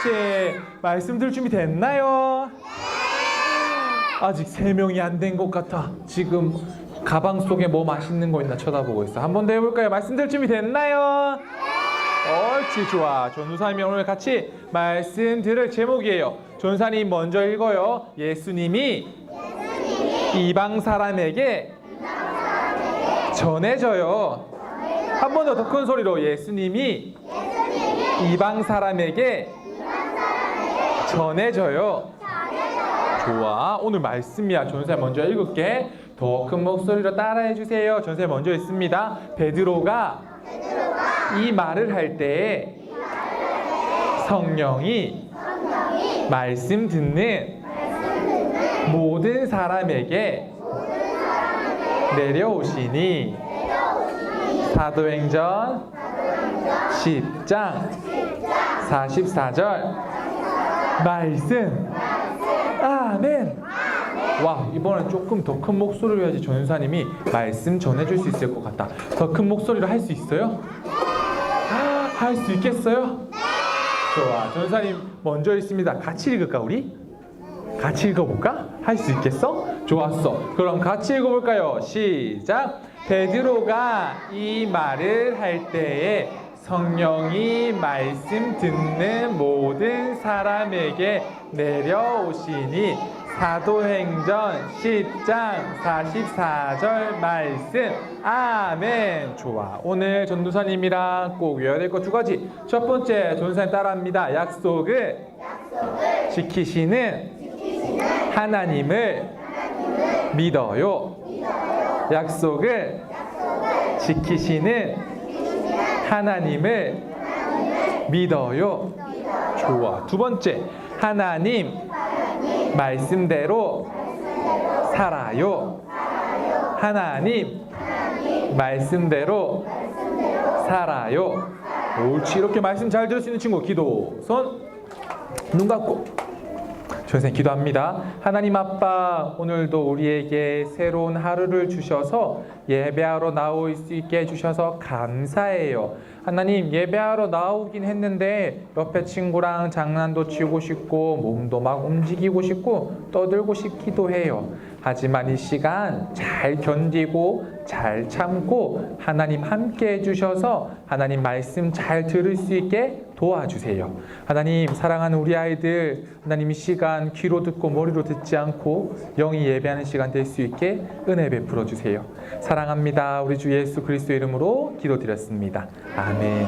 번째 말씀 들을 준비 됐나요? 아직 3명이 안 된 것 같아. 지금 가방 속에 뭐 맛있는 거 있나 쳐다보고 있어. 한 번 더 해볼까요? 말씀 들을 준비 됐나요? 옳지, 좋아. 전도사님이 오늘 같이 말씀 들을 제목이에요. 전도사님 먼저 읽어요. 예수님이 이방 사람에게 전해져요. 한 번 더 큰 소리로. 예수님이 이방 사람에게 전해져요. 좋아. 오늘 말씀이야. 전도사님 먼저 읽을게. 더 큰 목소리로 따라해 주세요. 전도사님 먼저 읽습니다. 베드로가 이 말을 할 때에 성령이 말씀 듣는 모든 사람에게 내려오시니 사도행전 10장 44절 말씀. 아멘. 와, 이번엔 조금 더 큰 목소리로 해야지 전도사님이 말씀 전해줄 수 있을 것 같다. 더 큰 목소리로 할 수 있어요? 할 수 있겠어요? 좋아. 전도사님 먼저 읽습니다. 같이 읽을까 우리? 같이 읽어볼까? 할 수 있겠어? 좋았어. 그럼 같이 읽어볼까요? 시작. 베드로가 이 말을 할 때에 성령이 말씀 듣는 모든 사람에게 내려오시니 사도행전 10장 44절 말씀. 아멘. 좋아. 오늘 전도사님이랑 꼭 외워야 될 것 2가지. 첫 번째, 전도사님 따라합니다. 약속을 지키시는 하나님을 믿어요. 약속을 지키시는 하나님을 믿어요. 좋아. 두 번째, 하나님 말씀대로 살아요. 하나님 말씀대로 살아요. 옳지. 이렇게 말씀 잘 들을 수 있는 친구 기도. 손, 눈 감고 선생님 기도합니다. 하나님 아빠, 오늘도 우리에게 새로운 하루를 주셔서 예배하러 나올 수 있게 해주셔서 감사해요. 하나님, 예배하러 나오긴 했는데 옆에 친구랑 장난도 치고 싶고 몸도 막 움직이고 싶고 떠들고 싶기도 해요. 하지만 이 시간 잘 견디고 잘 참고 하나님 함께 해주셔서 하나님 말씀 잘 들을 수 있게 도와주세요. 하나님, 사랑하는 우리 아이들, 하나님 이 시간 귀로 듣고 머리로 듣지 않고 영이 예배하는 시간 될 수 있게 은혜 베풀어 주세요. 사랑합니다. 우리 주 예수 그리스도 이름으로 기도드렸습니다. 아멘.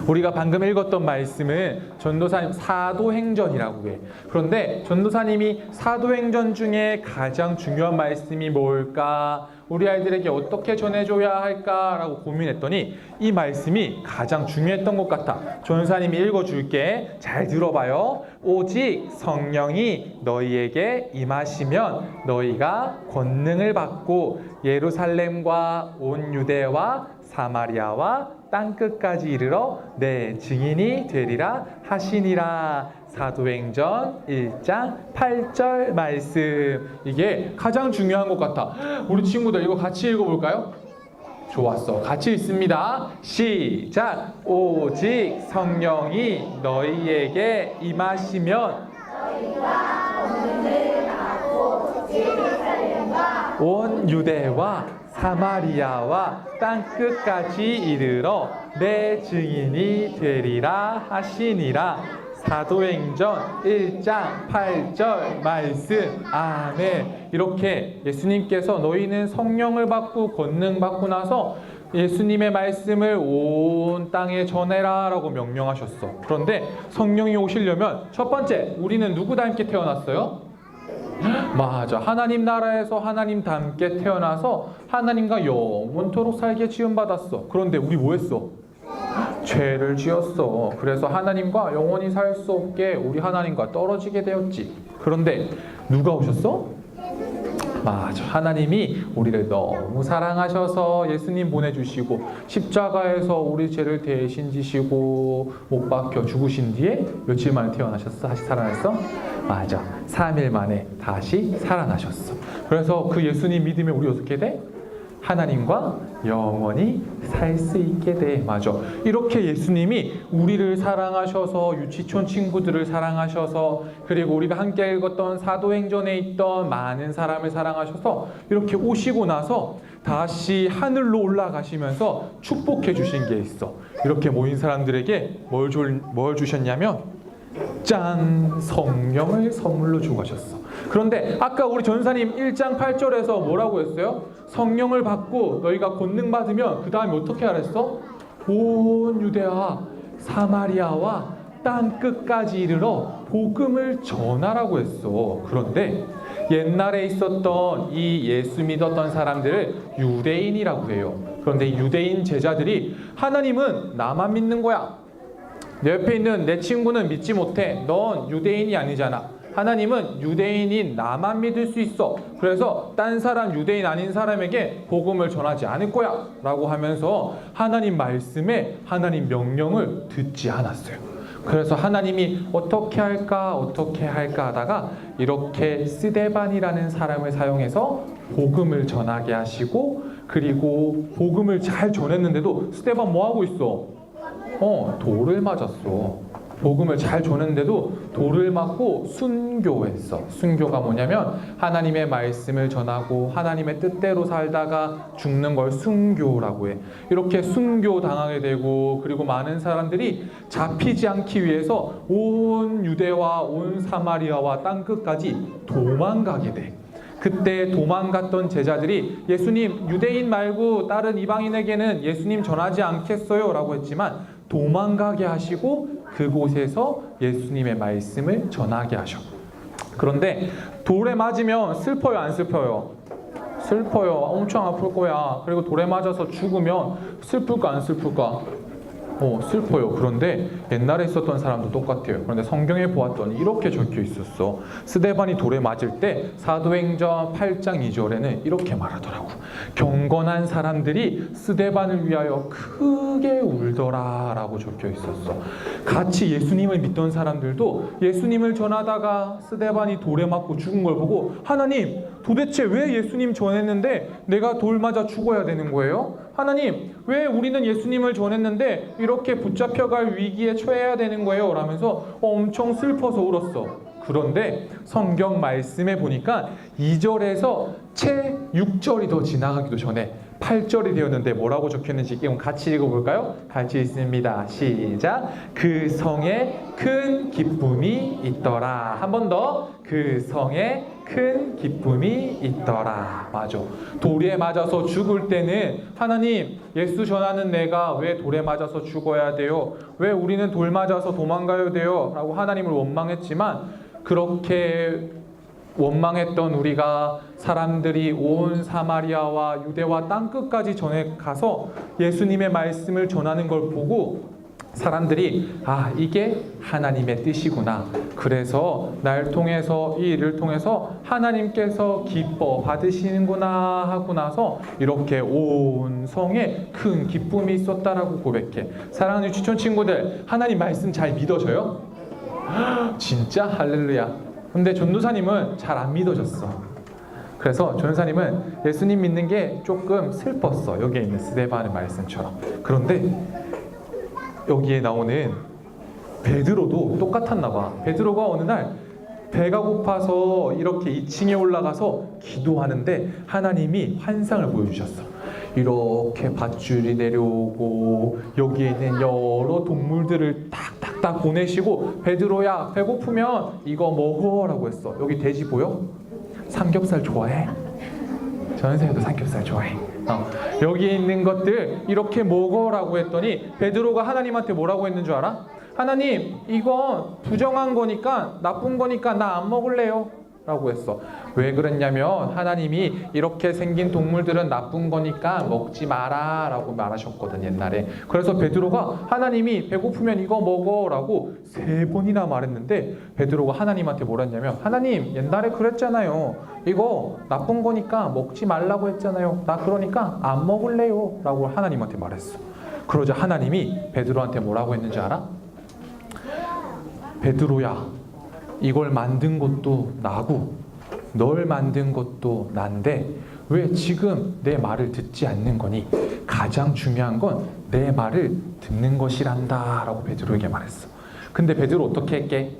우리가 방금 읽었던 말씀은 전도사님 사도행전이라고 해. 그런데 전도사님이 사도행전 중에 가장 중요한 말씀이 뭘까? 우리 아이들에게 어떻게 전해줘야 할까라고 고민했더니 이 말씀이 가장 중요했던 것 같아. 전도사님이 읽어줄게. 잘 들어봐요. 오직 성령이 너희에게 임하시면 너희가 권능을 받고 예루살렘과 온 유대와 사마리아와 땅끝까지 이르러 내 증인이 되리라 하시니라. 사도행전 1장 8절 말씀. 이게 가장 중요한 것 같아. 우리 친구들 이거 같이 읽어볼까요? 좋았어. 같이 읽습니다. 시작. 오직 성령이 너희에게 임하시면 온 유대와 사마리아와 땅끝까지 이르러 내 증인이 되리라 하시니라. 사도행전 1장 8절 말씀. 아멘. 이렇게 예수님께서 너희는 성령을 받고 권능 받고 나서 예수님의 말씀을 온 땅에 전해라 라고 명령하셨어. 그런데 성령이 오시려면 첫 번째, 우리는 누구 닮게 태어났어요? 맞아. 하나님 나라에서 하나님 닮게 태어나서 하나님과 영원토록 살게 지음받았어. 그런데 우리 뭐 했어? 죄를 지었어. 그래서 하나님과 영원히 살 수 없게 우리 하나님과 떨어지게 되었지. 그런데 누가 오셨어? 맞아. 하나님이 우리를 너무 사랑하셔서 예수님 보내주시고 십자가에서 우리 죄를 대신 지시고 못 박혀 죽으신 뒤에 며칠 만에 태어나셨어? 다시 살아났어? 맞아. 3일 만에 다시 살아나셨어. 그래서 그 예수님 믿으면 우리 어떻게 돼? 하나님과 영원히 살 수 있게 돼. 맞아. 이렇게 예수님이 우리를 사랑하셔서, 유치촌 친구들을 사랑하셔서, 그리고 우리가 함께 읽었던 사도행전에 있던 많은 사람을 사랑하셔서 이렇게 오시고 나서 다시 하늘로 올라가시면서 축복해 주신 게 있어. 이렇게 모인 사람들에게 뭘 주셨냐면 짠! 성령을 선물로 주고 가셨어. 그런데 아까 우리 전사님 1장 8절에서 뭐라고 했어요? 성령을 받고 너희가 권능 받으면 그 다음에 어떻게 하랬어? 온 유대와 사마리아와 땅 끝까지 이르러 복음을 전하라고 했어. 그런데 옛날에 있었던 이 예수 믿었던 사람들을 유대인이라고 해요. 그런데 유대인 제자들이 하나님은 나만 믿는 거야. 내 옆에 있는 내 친구는 믿지 못해. 넌 유대인이 아니잖아. 하나님은 유대인인 나만 믿을 수 있어. 그래서 딴 사람, 유대인 아닌 사람에게 복음을 전하지 않을 거야 라고 하면서 하나님 말씀에 하나님 명령을 듣지 않았어요. 그래서 하나님이 어떻게 할까 하다가 이렇게 스데반이라는 사람을 사용해서 복음을 전하게 하시고, 그리고 복음을 잘 전했는데도 스데반 뭐하고 있어? 돌을 맞았어. 복음을 잘 전했는데도 돌을 맞고 순교했어. 순교가 뭐냐면 하나님의 말씀을 전하고 하나님의 뜻대로 살다가 죽는 걸 순교라고 해. 이렇게 순교 당하게 되고, 그리고 많은 사람들이 잡히지 않기 위해서 온 유대와 온 사마리아와 땅끝까지 도망가게 돼. 그때 도망갔던 제자들이 예수님, 유대인 말고 다른 이방인에게는 예수님 전하지 않겠어요 라고 했지만 도망가게 하시고 그곳에서 예수님의 말씀을 전하게 하셔. 그런데 돌에 맞으면 슬퍼요, 안 슬퍼요? 슬퍼요. 엄청 아플 거야. 그리고 돌에 맞아서 죽으면 슬플까, 안 슬플까? 슬퍼요. 그런데 옛날에 있었던 사람도 똑같아요. 그런데 성경에 보았더니 이렇게 적혀 있었어. 스데반이 돌에 맞을 때 사도행전 8장 2절에는 이렇게 말하더라고. 경건한 사람들이 스데반을 위하여 크게 울더라 라고 적혀 있었어. 같이 예수님을 믿던 사람들도 예수님을 전하다가 스데반이 돌에 맞고 죽은 걸 보고, 하나님, 도대체 왜 예수님 전했는데 내가 돌 맞아 죽어야 되는 거예요? 하나님, 왜 우리는 예수님을 전했는데 이렇게 붙잡혀갈 위기에 처해야 되는 거예요? 라면서 엄청 슬퍼서 울었어. 그런데 성경 말씀에 보니까 2절에서 채 6절이 더 지나가기도 전에 8절이 되었는데 뭐라고 적혀있는지 이건 같이 읽어볼까요? 같이 읽습니다. 시작. 그 성에 큰 기쁨이 있더라. 한 번 더. 그 성에 큰 기쁨이 있더라. 맞아. 돌에 맞아서 죽을 때는 하나님, 예수 전하는 내가 왜 돌에 맞아서 죽어야 돼요? 왜 우리는 돌 맞아서 도망가야 돼요? 라고 하나님을 원망했지만, 그렇게 원망했던 우리가 사람들이 온 사마리아와 유대와 땅끝까지 전해 가서 예수님의 말씀을 전하는 걸 보고 사람들이 이게 하나님의 뜻이구나. 그래서 날 통해서, 이 일을 통해서 하나님께서 기뻐 받으시는구나 하고 나서 이렇게 온 성에 큰 기쁨이 있었다라고 고백해. 사랑하는 유치촌 친구들, 하나님 말씀 잘 믿어져요? 진짜? 할렐루야. 근데 전도사님은 잘 안 믿어졌어. 그래서 전도사님은 예수님 믿는 게 조금 슬펐어. 여기에 있는 스데반의 말씀처럼. 그런데 여기에 나오는 베드로도 똑같았나 봐. 베드로가 어느 날 배가 고파서 이렇게 2층에 올라가서 기도하는데 하나님이 환상을 보여주셨어. 이렇게 밧줄이 내려오고 여기에 있는 여러 동물들을 탁탁탁 보내시고, 베드로야, 배고프면 이거 먹어라고 했어. 여기 돼지 보여? 삼겹살 좋아해? 전세도 삼겹살 좋아해. 여기에 있는 것들 이렇게 먹어라고 했더니 베드로가 하나님한테 뭐라고 했는 줄 알아? 하나님, 이건 부정한 거니까, 나쁜 거니까 나 안 먹을래요 라고 했어. 왜 그랬냐면 하나님이 이렇게 생긴 동물들은 나쁜 거니까 먹지 마라 라고 말하셨거든, 옛날에. 그래서 베드로가 하나님이 배고프면 이거 먹어 라고 3번이나 말했는데 베드로가 하나님한테 뭐라 했냐면, 하나님, 옛날에 그랬잖아요. 이거 나쁜 거니까 먹지 말라고 했잖아요. 나 그러니까 안 먹을래요 라고 하나님한테 말했어. 그러자 하나님이 베드로한테 뭐라고 했는지 알아? 베드로야, 이걸 만든 것도 나고 널 만든 것도 난데 왜 지금 내 말을 듣지 않는 거니? 가장 중요한 건 내 말을 듣는 것이란다 라고 베드로에게 말했어. 근데 베드로 어떻게 했게?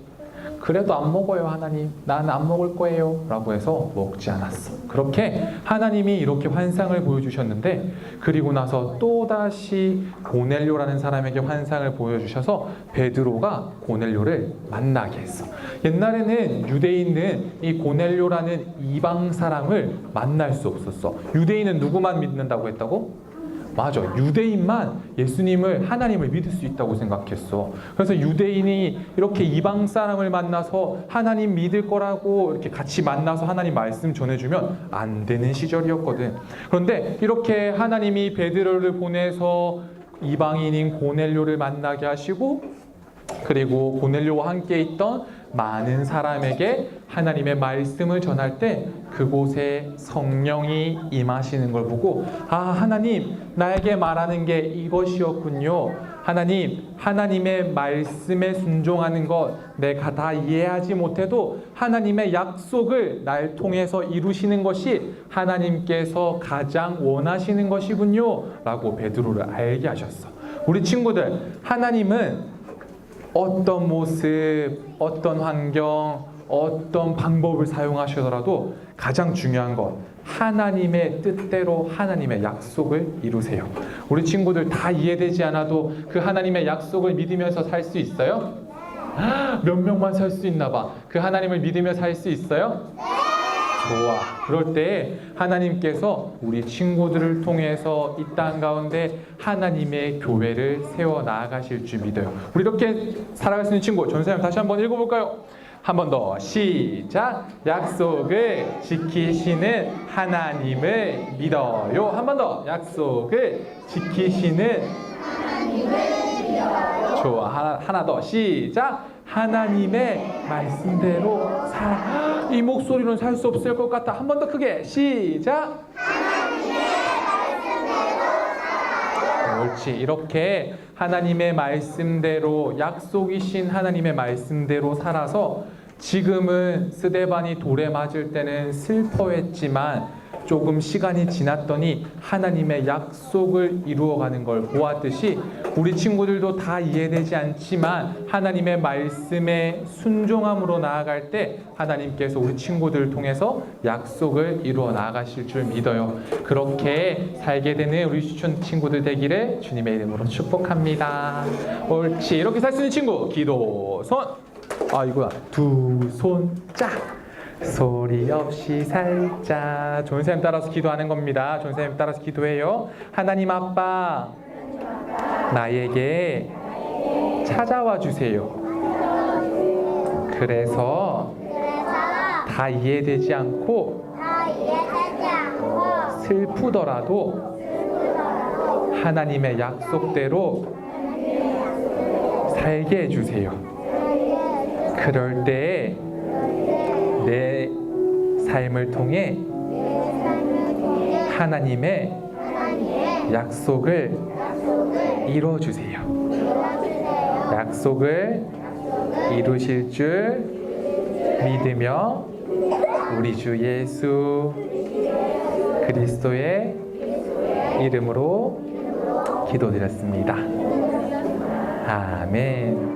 그래도 안 먹어요 하나님, 나는 안 먹을 거예요 라고 해서 먹지 않았어. 그렇게 하나님이 이렇게 환상을 보여주셨는데, 그리고 나서 또다시 고넬료라는 사람에게 환상을 보여주셔서 베드로가 고넬료를 만나게 했어. 옛날에는 유대인은 이 고넬료라는 이방 사람을 만날 수 없었어. 유대인은 누구만 믿는다고 했다고? 맞아. 유대인만 예수님을, 하나님을 믿을 수 있다고 생각했어. 그래서 유대인이 이렇게 이방 사람을 만나서 하나님 믿을 거라고 이렇게 같이 만나서 하나님 말씀 전해주면 안 되는 시절이었거든. 그런데 이렇게 하나님이 베드로를 보내서 이방인인 고넬료를 만나게 하시고, 그리고 고넬료와 함께 있던 많은 사람에게 하나님의 말씀을 전할 때 그곳에 성령이 임하시는 걸 보고, 아, 하나님 나에게 말하는 게 이것이었군요. 하나님, 하나님의 말씀에 순종하는 것 내가 다 이해하지 못해도 하나님의 약속을 날 통해서 이루시는 것이 하나님께서 가장 원하시는 것이군요 라고 베드로를 알게 하셨어. 우리 친구들, 하나님은 어떤 모습, 어떤 환경, 어떤 방법을 사용하시더라도 가장 중요한 건 하나님의 뜻대로 하나님의 약속을 이루세요. 우리 친구들 다 이해되지 않아도 그 하나님의 약속을 믿으면서 살 수 있어요? 몇 명만 살 수 있나 봐. 그 하나님을 믿으며 살 수 있어요? 좋아. 그럴 때 하나님께서 우리 친구들을 통해서 이 땅 가운데 하나님의 교회를 세워 나아가실 줄 믿어요. 우리 이렇게 살아갈 수 있는 친구, 전사님 다시 한번 읽어볼까요? 한 번 더 시작. 약속을 지키시는 하나님을 믿어요. 한 번 더. 약속을 지키시는 하나님을 믿어요. 좋아. 하나 더 시작. 하나님의 말씀대로 살. 이 목소리로는 살 수 없을 것 같다. 한 번 더 크게 시작. 하나님의 말씀대로 살아요. 옳지. 이렇게 하나님의 말씀대로, 약속이신 하나님의 말씀대로 살아서 지금은 스데반이 돌에 맞을 때는 슬퍼했지만 조금 시간이 지났더니 하나님의 약속을 이루어가는 걸 보았듯이 우리 친구들도 다 이해되지 않지만 하나님의 말씀에 순종함으로 나아갈 때 하나님께서 우리 친구들을 통해서 약속을 이루어 나아가실 줄 믿어요. 그렇게 살게 되는 우리 추천 친구들 되기를 주님의 이름으로 축복합니다. 옳지. 이렇게 살 수 있는 친구, 기도 손. 아, 이거야. 두 손 짝. 소리 없이 살자. 존쌤 따라서 기도하는 겁니다. 존쌤 따라서 기도해요. 하나님 아빠, 나에게 찾아와 주세요. 그래서 다 이해되지 않고 슬프더라도 하나님의 약속대로 살게 해주세요. 그럴 때 내 삶을 통해 하나님의 약속을 이루어주세요. 약속을 이루실 줄 믿으며 우리 주 예수 그리스도의 이름으로 기도드렸습니다. 아멘.